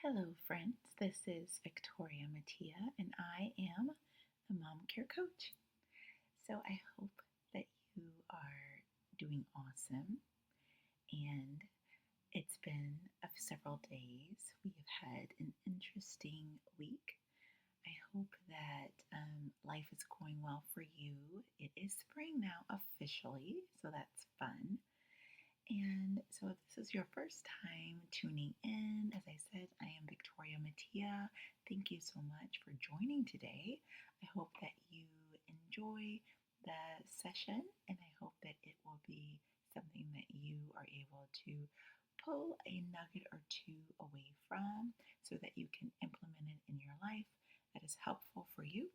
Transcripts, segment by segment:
Hello, friends. This is Victoria Mattia, and I am the Mom Care Coach. So I hope that you are doing awesome. And it's been several days. We have had an interesting week. I hope that life is going well for you. It is spring now officially, so that's fun. And so, if this is your first time tuning in, as I said, I am Victoria Mattia. Thank you so much for joining today. I hope that you enjoy the session, and I hope that it will be something that you are able to pull a nugget or two away from so that you can implement it in your life that is helpful for you.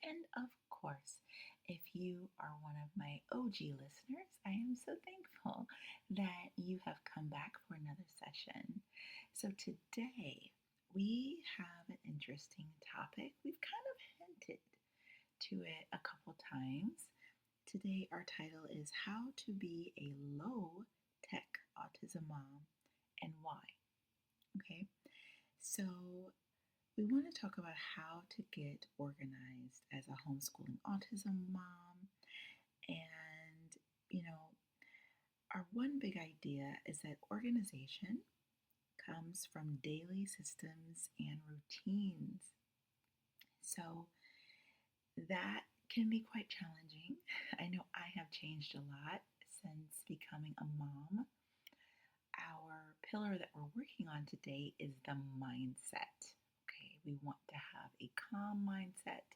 And of course, if you are one of my OG listeners, I am so thankful that you have come back for another session. So today we have an interesting topic. We've kind of hinted to it a couple times. Today our title is How to Be a Low Tech Autism Mom and Why. Okay, so we want to talk about how to get organized as a homeschooling autism mom. And, our one big idea is that organization comes from daily systems and routines. So that can be quite challenging. I know I have changed a lot since becoming a mom. Our pillar that we're working on today is the mindset. Okay, we want to have a calm mindset,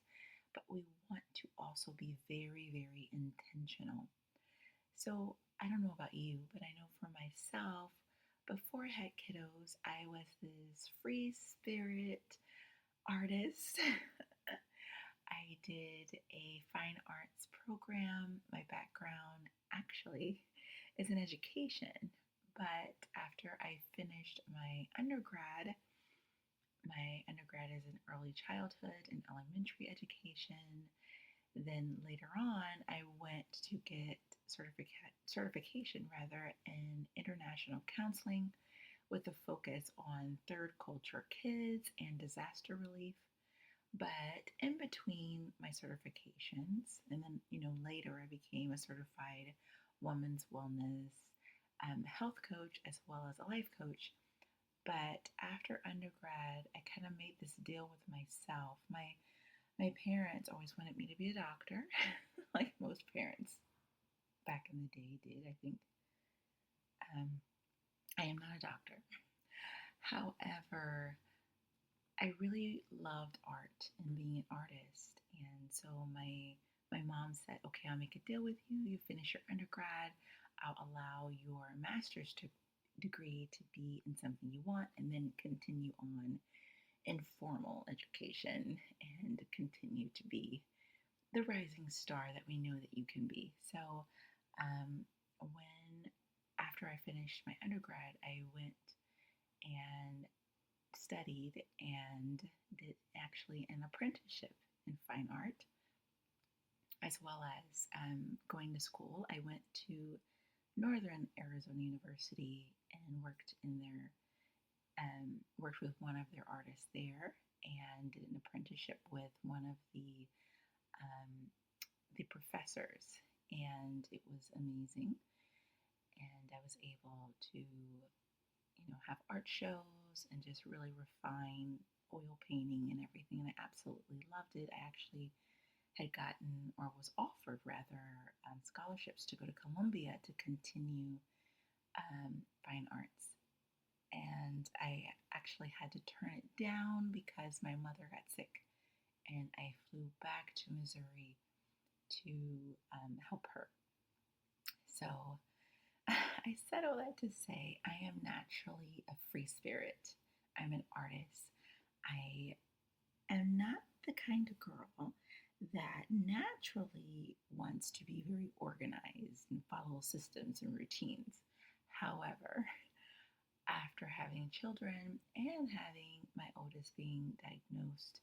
but we want to also be very, very intentional. So I don't know about you, but I know for myself, before I had kiddos, I was this free spirit artist. I did a fine arts program. My background actually is in education, but after I finished my undergrad is in early childhood and elementary education. Then later on, I went to get certification in international counseling with a focus on third culture kids and disaster relief. But in between my certifications, and then later I became a certified women's wellness health coach as well as a life coach. But after undergrad, I kind of made this deal with myself. My parents always wanted me to be a doctor, like most parents back in the day did, I think. I am not a doctor. However, I really loved art and being an artist. And so my mom said, okay, I'll make a deal with you. You finish your undergrad. I'll allow your master's degree to be in something you want and then continue on in formal education and continue to be the rising star that we know that you can be. So when after I finished my undergrad, I went and studied and did actually an apprenticeship in fine art, as well as going to school. I went to Northern Arizona University and worked with one of their artists there, and did an apprenticeship with one of the professors, and it was amazing. And I was able to have art shows and just really refine oil painting and everything. And I absolutely loved it. I actually had gotten, or was offered rather, scholarships to go to Columbia to continue fine arts. And I actually had to turn it down because my mother got sick. And I flew back to Missouri to help her. So I said all that to say I am naturally a free spirit. I'm an artist. I am not the kind of girl that naturally wants to be very organized and follow systems and routines. However, after having children and having my oldest being diagnosed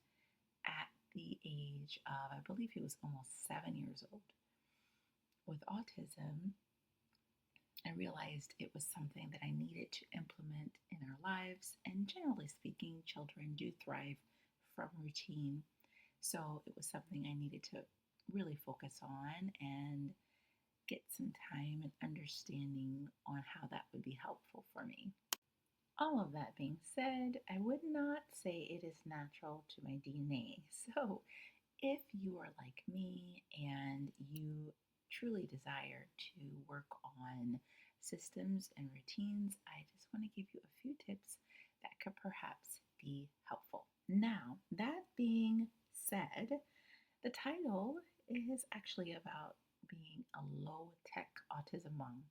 at the age of, I believe he was almost 7 years old, with autism, I realized it was something that I needed to implement in our lives. And generally speaking, children do thrive from routine. So it was something I needed to really focus on and get some time and understanding on how that would be helpful for me. All of that being said, I would not say it is natural to my DNA. So if you are like me and you truly desire to work on systems and routines, I just want to give you a few tips that could perhaps be helpful. Now, that being said, the title is actually about being a low tech autism mom.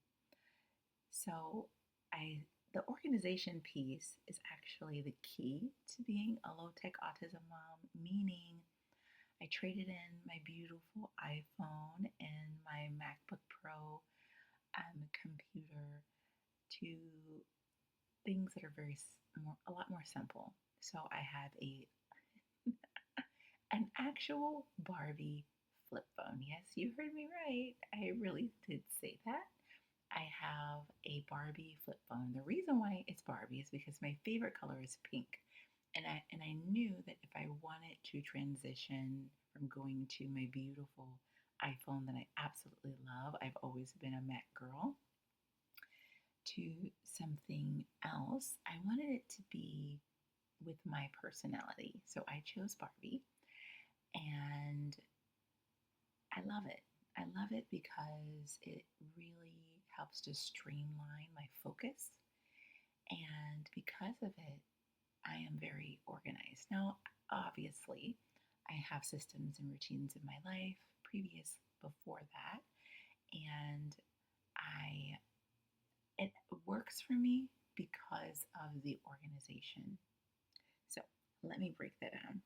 So, I the organization piece is actually the key to being a low tech autism mom, meaning I traded in my beautiful iPhone and my MacBook Pro computer to things that are a lot more simple. So I have an actual Barbie flip phone. Yes, you heard me right. I really did say that. I have a Barbie flip phone. The reason why it's Barbie is because my favorite color is pink. And I knew that if I wanted to transition from going to my beautiful iPhone that I absolutely love, I've always been a Mac girl, to something else, I wanted it to be with my personality. So I chose Barbie and I love it. I love it because it really helps to streamline my focus. And because of it, I am very organized. Now, obviously, I have systems and routines in my life previous before that, and I it works for me because of the organization. So, let me break that down.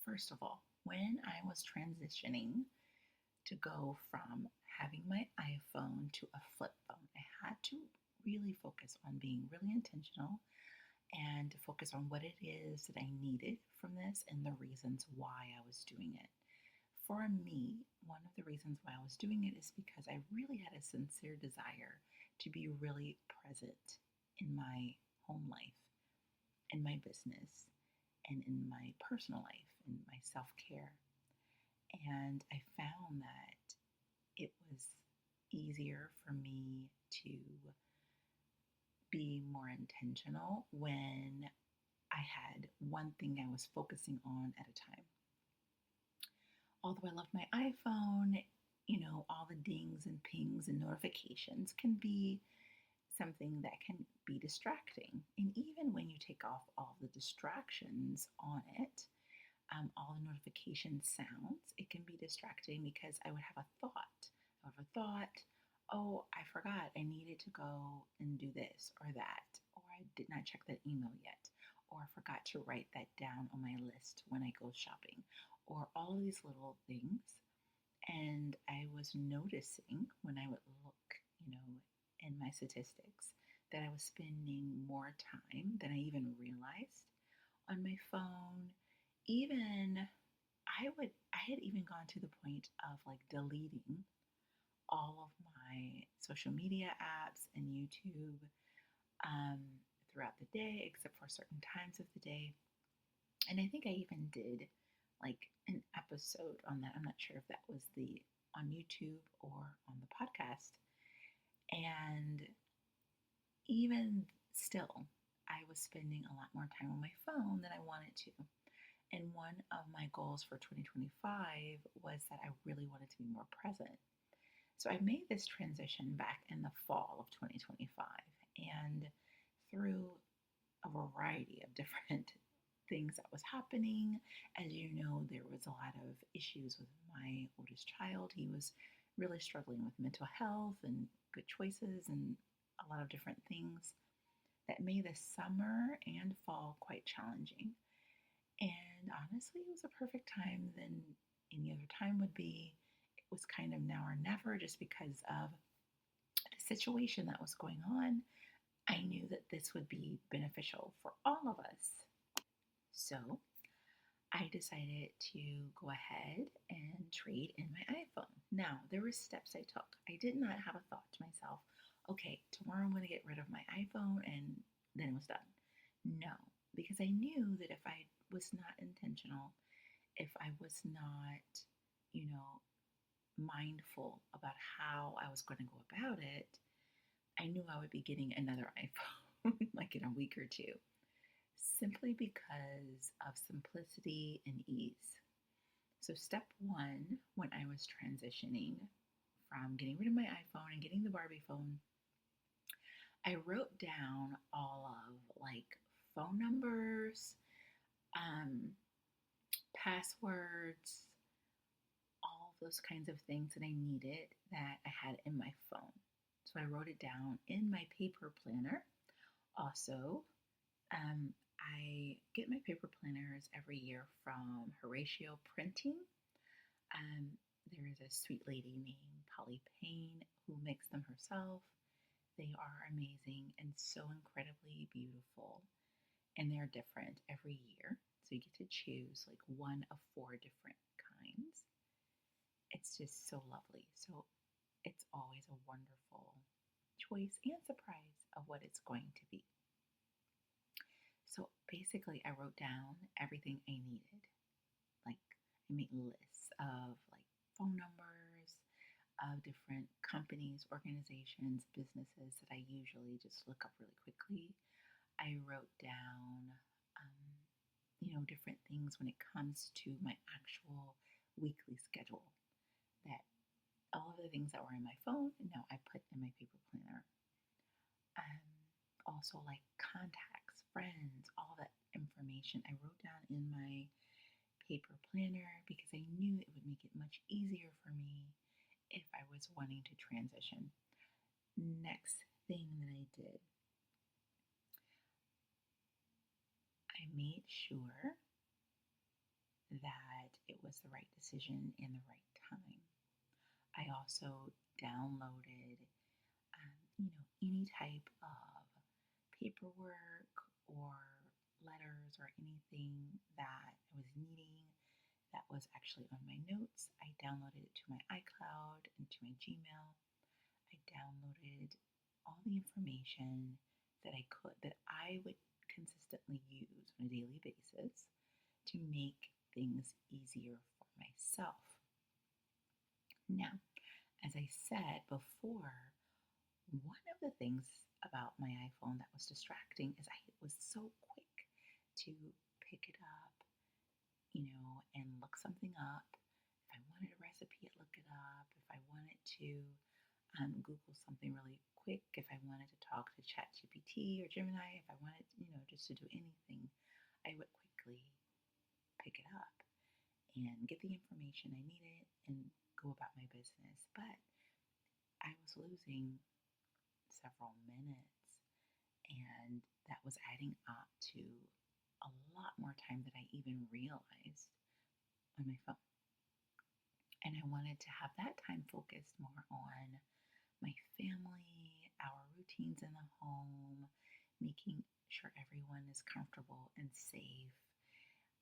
First of all, when I was transitioning to go from having my iPhone to a flip phone, I had to really focus on being really intentional and to focus on what it is that I needed from this and the reasons why I was doing it. For me, one of the reasons why I was doing it is because I really had a sincere desire to be really present in my home life, in my business, and in my personal life, and my self care. And I found that it was easier for me to be more intentional when I had one thing I was focusing on at a time. Although I love my iPhone, all the dings and pings and notifications can be something that can be distracting. And even when you take off all the distractions on it, all the notification sounds, it can be distracting because I would have a thought. I would have a thought, oh, I forgot I needed to go and do this or that, or I did not check that email yet, or I forgot to write that down on my list when I go shopping, or all of these little things. And I was noticing when I would look, in my statistics, that I was spending more time than I even realized on my phone. Even I had even gone to the point of like deleting all of my social media apps and YouTube um, throughout the day, except for certain times of the day. And I think I even did like an episode on that. I'm not sure if that was the on YouTube or on the podcast. And even still, I was spending a lot more time on my phone than I wanted to. And one of my goals for 2025 was that I really wanted to be more present. So I made this transition back in the fall of 2025. And through a variety of different things that was happening, as you know, there was a lot of issues with my oldest child. He was really struggling with mental health and good choices and a lot of different things that made the summer and fall quite challenging. And honestly, it was a perfect time than any other time would be. It was kind of now or never just because of the situation that was going on. I knew that this would be beneficial for all of us. So I decided to go ahead and trade in my iPhone. Now, there were steps I took. I did not have a thought to myself, okay, tomorrow I'm going to get rid of my iPhone and then it was done. No, because I knew that if I was not intentional, if I was not, you know, mindful about how I was going to go about it, I knew I would be getting another iPhone like in a week or two, simply because of simplicity and ease. So, step one, when I was transitioning from getting rid of my iPhone and getting the Barbie phone, I wrote down all of like phone numbers, um, passwords, all of those kinds of things that I needed that I had in my phone. So I wrote it down in my paper planner. Also, I get my paper planners every year from Horatio Printing. Um, there is a sweet lady named Polly Payne who makes them herself. They are amazing and so incredibly beautiful, and they're different every year. So you get to choose like one of four different kinds. It's just so lovely. So it's always a wonderful choice and surprise of what it's going to be. So basically, I wrote down everything I needed. Like, I made lists of like phone numbers of different companies, organizations, businesses that I usually just look up really quickly. I wrote down, um, different things when it comes to my actual weekly schedule. That all of the things that were in my phone, now I put in my paper planner. Um, Also, like contacts, friends, all that information I wrote down in my paper planner because I knew it would make it much easier for me if I was wanting to transition. Next thing that I did, I made sure that it was the right decision in the right time. I also downloaded, any type of paperwork or letters or anything that I was needing that was actually on my notes. I downloaded it to my iCloud and to my Gmail. I downloaded all the information that I would consistently use on a daily basis to make things easier for myself. Now, as I said before, one of the things about my iPhone that was distracting is I was so quick to pick it up, and look something up. If I wanted a recipe, I'd look it up. If I wanted to Google something really quick, if I wanted to talk to ChatGPT or Gemini, if I wanted, just to do anything, I would quickly pick it up and get the information I needed and go about my business. But I was losing several minutes, and that was adding up to a lot more time than I even realized on my phone. And I wanted to have that time focused more on my family, our routines in the home, making sure everyone is comfortable and safe.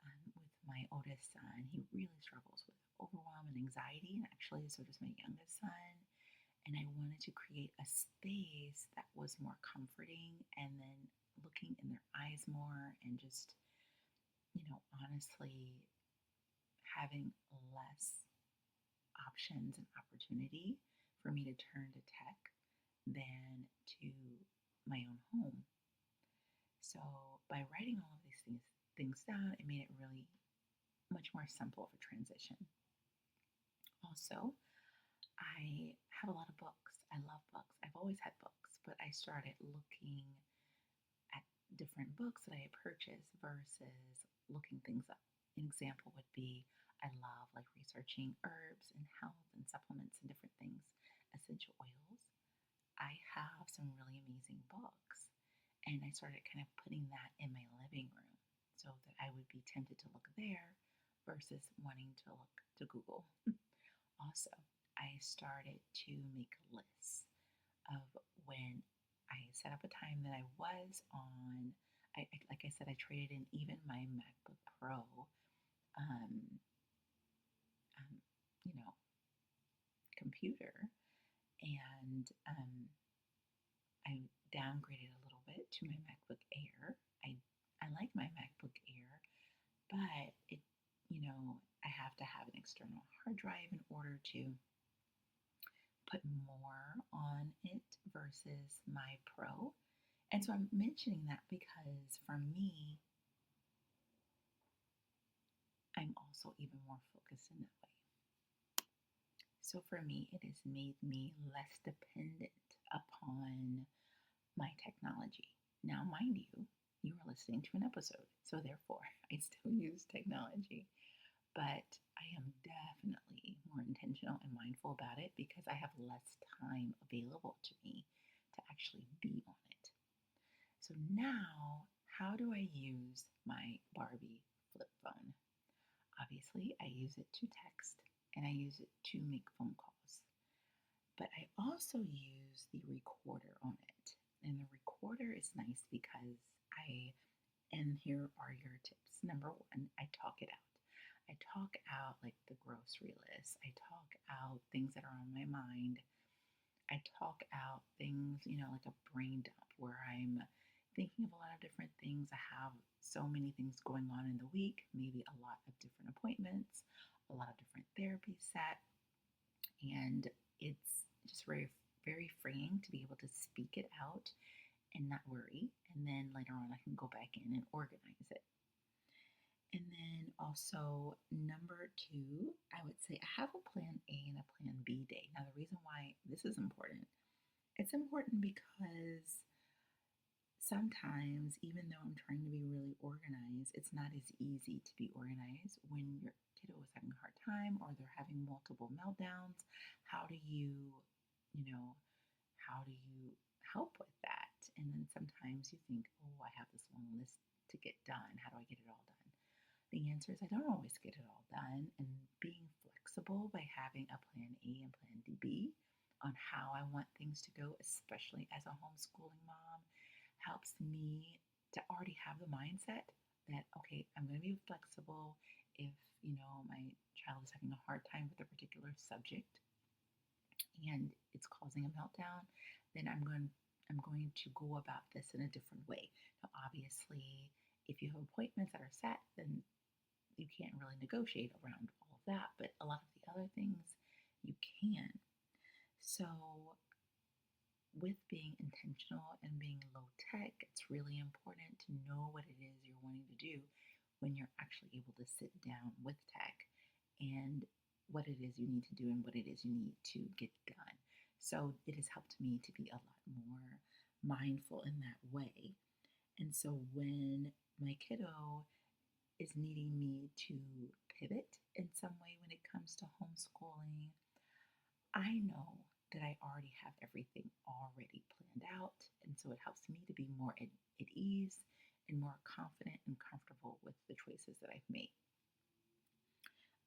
With my oldest son, he really struggles with overwhelm and anxiety, and actually, so does my youngest son. And I wanted to create a space that was more comforting and then looking in their eyes more and just, honestly having less options and opportunity for me to turn to tech than to my own home. So by writing all of these things down, it made it really much more simple for transition. Also, I have a lot of books. I love books. I've always had books, but I started looking at different books that I had purchased versus looking things up. An example would be I love like researching herbs and health and supplements and different things, essential oils. I have some really amazing books, and I started kind of putting that in my living room so that I would be tempted to look there versus wanting to look to Google. Also, I started to make lists of when I set up a time that I was on. Like I said, I traded in even my MacBook Pro, um, um, you know, computer, and downgraded a little bit to my MacBook Air. I like my MacBook Air, but I have to have an external hard drive in order to put more on it versus my Pro. And so I'm mentioning that because for me, I'm also even more focused in that way. So for me, it has made me less dependent upon my technology. Now, mind you, you are listening to an episode, so therefore I still use technology, but I am definitely more intentional and mindful about it because I have less time available to me to actually be on it. So now, how do I use my Barbie flip phone? Obviously, I use it to text and I use it to make phone calls. But I also use the recorder on it. And the recorder is nice because and here are your tips. Number one, I talk it out. I talk out like the grocery list. I talk out things that are on my mind. I talk out things, like a brain dump where I'm thinking of a lot of different things. I have so many things going on in the week, maybe a lot of different appointments, a lot of different therapy set, and it's just very, very freeing to be able to speak it out and not worry. And then later on, I can go back in and organize it. And then also, number two, I would say I have a plan A and a plan B day. Now, the reason why this is important, it's important because sometimes, even though I'm trying to be really organized, it's not as easy to be organized when your kiddo is having a hard time or they're having multiple meltdowns. How do you, you know, how do you help with that? And then sometimes you think, oh, I have this long list to get done. How do I get it all done? The answer is I don't always get it all done. And being flexible by having a plan A and plan B on how I want things to go, especially as a homeschooling mom, helps me to already have the mindset that, okay, I'm going to be flexible. If, my child is having a hard time with a particular subject and it's causing a meltdown, then I'm going to go about this in a different way. Now, obviously, if you have appointments that are set, then you can't really negotiate around all of that, but a lot of the other things you can. So with being intentional and being low tech, it's really important to know what it is you're wanting to do when you're actually able to sit down with tech and what it is you need to do and what it is you need to get done. So it has helped me to be a lot more mindful in that way. And so when my kiddo is needing me to pivot in some way when it comes to homeschooling, I know that I already have everything already planned out. And so it helps me to be more at ease and more confident and comfortable with the choices that I've made.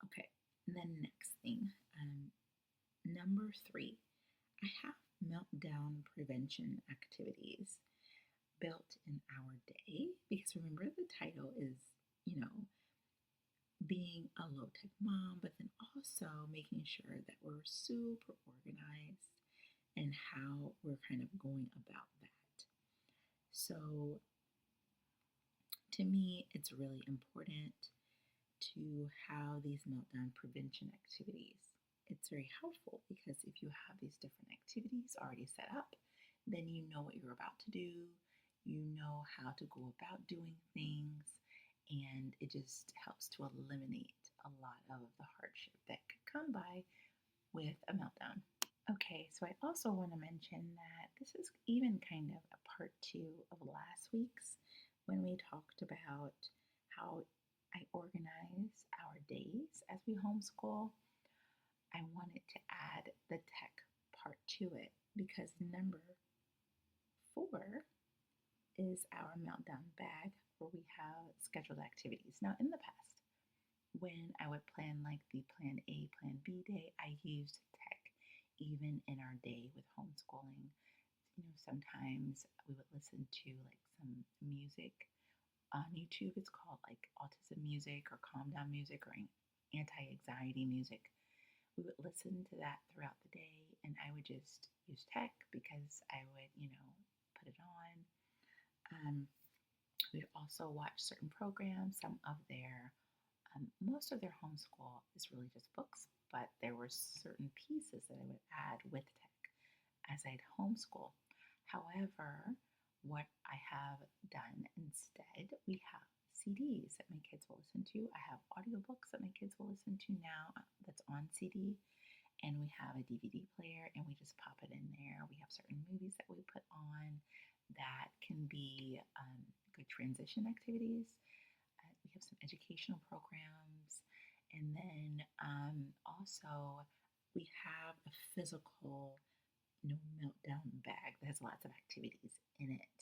Okay, and then next thing, number three, I have meltdown prevention activities built in our day because remember the title is, being a low tech mom, but then also making sure that we're super organized and how we're kind of going about that. So, to me, it's really important to have these meltdown prevention activities. It's very helpful because if you have these different activities already set up, then you know what you're about to do, you know how to go about doing things, and it just helps to eliminate a lot of the hardship that could come by with a meltdown. Okay, so I also want to mention that this is even kind of a part two of last week's when we talked about how I organize our days as we homeschool. I wanted to add the tech part to it because number four is our meltdown bag where we have scheduled activities. Now, in the past, when I would plan like the plan A, plan B day, I used tech even in our day with homeschooling. Sometimes we would listen to like some music on YouTube. It's called like autism music or calm down music or anti-anxiety music. We would listen to that throughout the day, and I would just use tech because I would, put it on. We'd also watch certain programs. Most of their homeschool is really just books, but there were certain pieces that I would add with tech as I'd homeschool. However, what I have done instead, we have CDs that my kids will listen to. I have audiobooks that my kids will listen to now that's on CD. And we have a DVD player and we just pop it in there. We have certain movies that we put on that can be good transition activities. We have some educational programs. And then also we have a physical meltdown bag that has lots of activities in it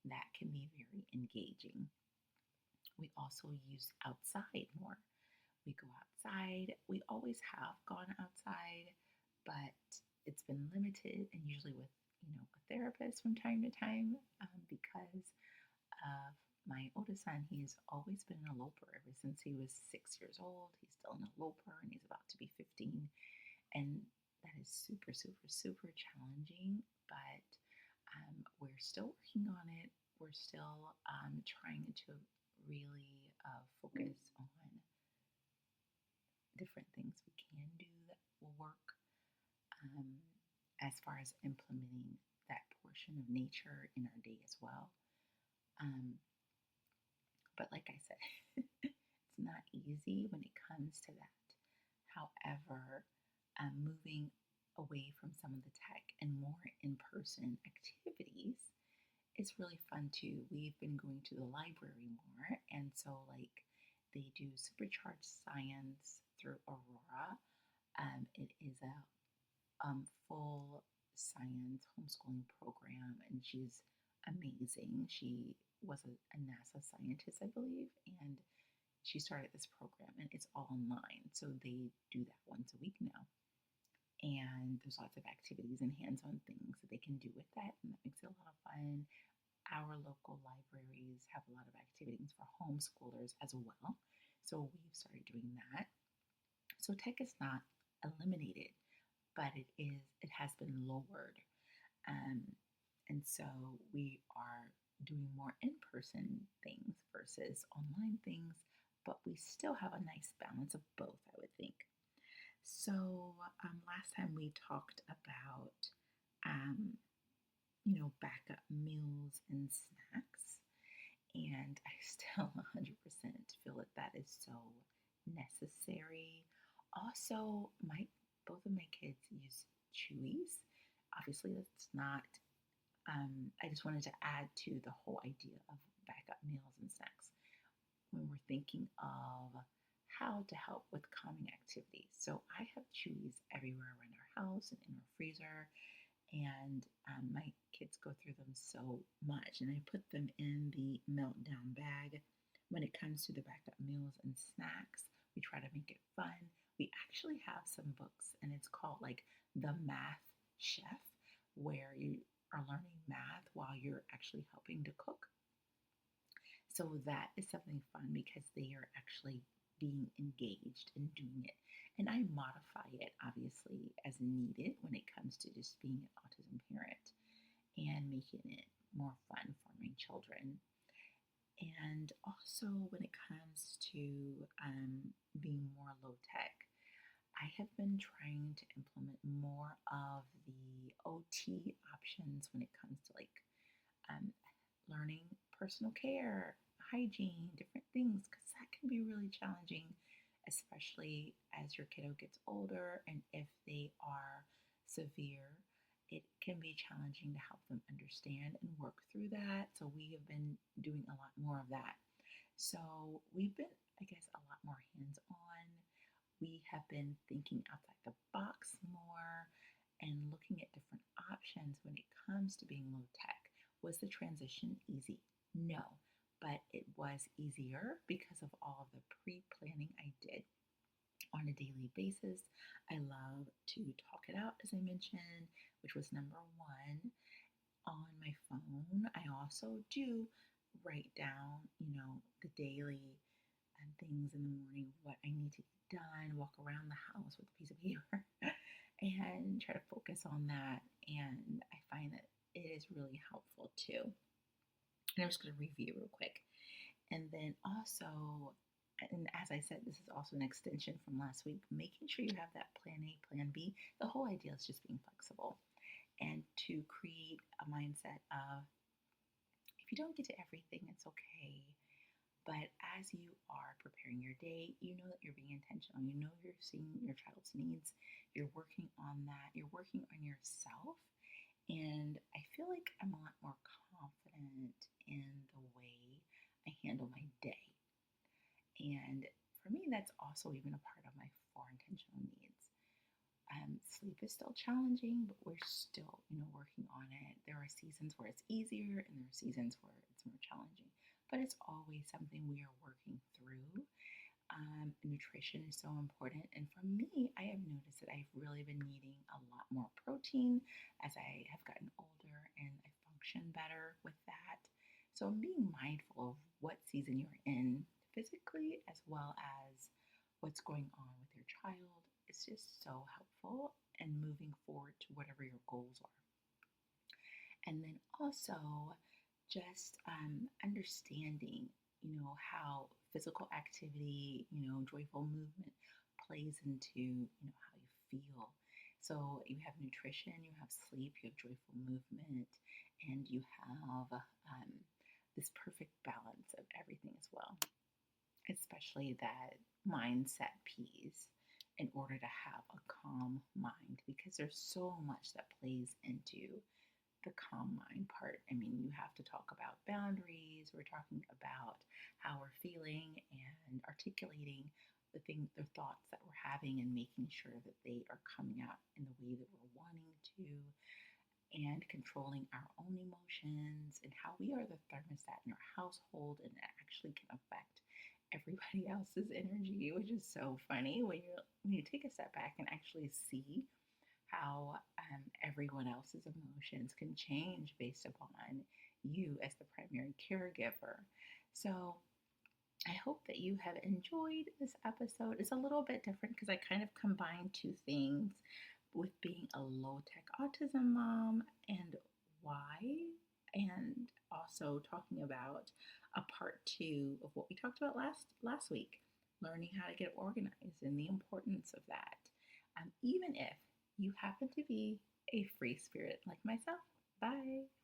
that can be very engaging. We also use outside more. We go outside. We always have gone outside, but it's been limited and usually with a therapist from time to time because of my oldest son. He's always been an eloper ever since he was 6 years old. He's still an eloper and he's about to be 15. And that is super, super, super challenging, but we're still working on it. We're still trying to really focus on different things we can do that will work as far as implementing that portion of nature in our day as well. But like I said, it's not easy when it comes to that. However, moving away from some of the tech and more in-person activities is really fun too. We've been going to the library more, and so they do supercharged science through Aurora. It is a full science homeschooling program, and she's amazing. She was a NASA scientist, I believe, and she started this program, and it's all online. So they do that once a week now. And there's lots of activities and hands-on things that they can do with that, and that makes it a lot of fun. Our local libraries have a lot of activities for homeschoolers as well. So we've started doing that. So tech is not eliminated, but it has been lowered. And so we are doing more in-person things versus online things, but we still have a nice balance of both, I would think. So last time we talked about backup meals and snacks. And I still 100% feel that is so necessary. Also, both of my kids use Chewies. Obviously, that's not, I just wanted to add to the whole idea of backup meals and snacks when we're thinking of how to help with calming activities. So I have Chewies everywhere around our house and in our freezer. And my kids go through them so much, and I put them in the meltdown bag. When it comes to the backup meals and snacks, we try to make it fun. We actually have some books, and it's called The Math Chef, where you are learning math while you're actually helping to cook. So that is something fun because they are actually being engaged and doing it. And I modify it, obviously, as needed when it comes to just being an autism parent and making it more fun for my children. And also, when it comes to being more low tech, I have been trying to implement more of the OT options when it comes to learning personal care, hygiene, different things, because that can be really challenging, especially as your kiddo gets older. And if they are severe, it can be challenging to help them understand and work through that. So we have been doing a lot more of that. So we've been, I guess, a lot more hands-on. We have been thinking outside the box more and looking at different options when it comes to being low tech. Was the transition easy? No, but it was easier because of all of the pre-planning I did on a daily basis. I love to talk it out, as I mentioned, which was number one on my phone. I also do write down, the daily things in the morning, what I need to get done, walk around the house with a piece of paper and try to focus on that. And I find that it is really helpful too. And I'm just going to review real quick. And then also, and as I said, this is also an extension from last week, making sure you have that plan A, plan B. The whole idea is just being flexible and to create a mindset of if you don't get to everything, it's okay. But as you are preparing your day, you know that you're being intentional. You know you're seeing your child's needs. You're working on that. You're working on yourself. And I feel like I'm a lot more confident in the way I handle my day. And for me, that's also even a part of my four intentional needs. Sleep is still challenging, but we're still, working on it. There are seasons where it's easier and there are seasons where it's more challenging, but it's always something we are working through. Nutrition is so important. And for me, I have noticed that I've really been needing a lot more protein as I have gotten older and I function better with that. So being mindful of what season you're in physically as well as what's going on with your child is just so helpful and moving forward to whatever your goals are. And then also just understanding, how physical activity, joyful movement plays into, how you feel. So you have nutrition, you have sleep, you have joyful movement, and you have this perfect balance of everything as well, especially that mindset piece in order to have a calm mind because there's so much that plays into the calm mind part. I mean, you have to talk about boundaries. We're talking about how we're feeling and articulating the thoughts that we're having and making sure that they are coming out in the way that we're wanting to, and controlling our own emotions and how we are the thermostat in our household and it actually can affect everybody else's energy, which is so funny when you take a step back and actually see how everyone else's emotions can change based upon you as the primary caregiver. So I hope that you have enjoyed this episode. It's a little bit different because I kind of combined two things with being a low tech autism mom and why, and also talking about a part two of what we talked about last week, learning how to get organized and the importance of that. Even if you happen to be a free spirit like myself. Bye.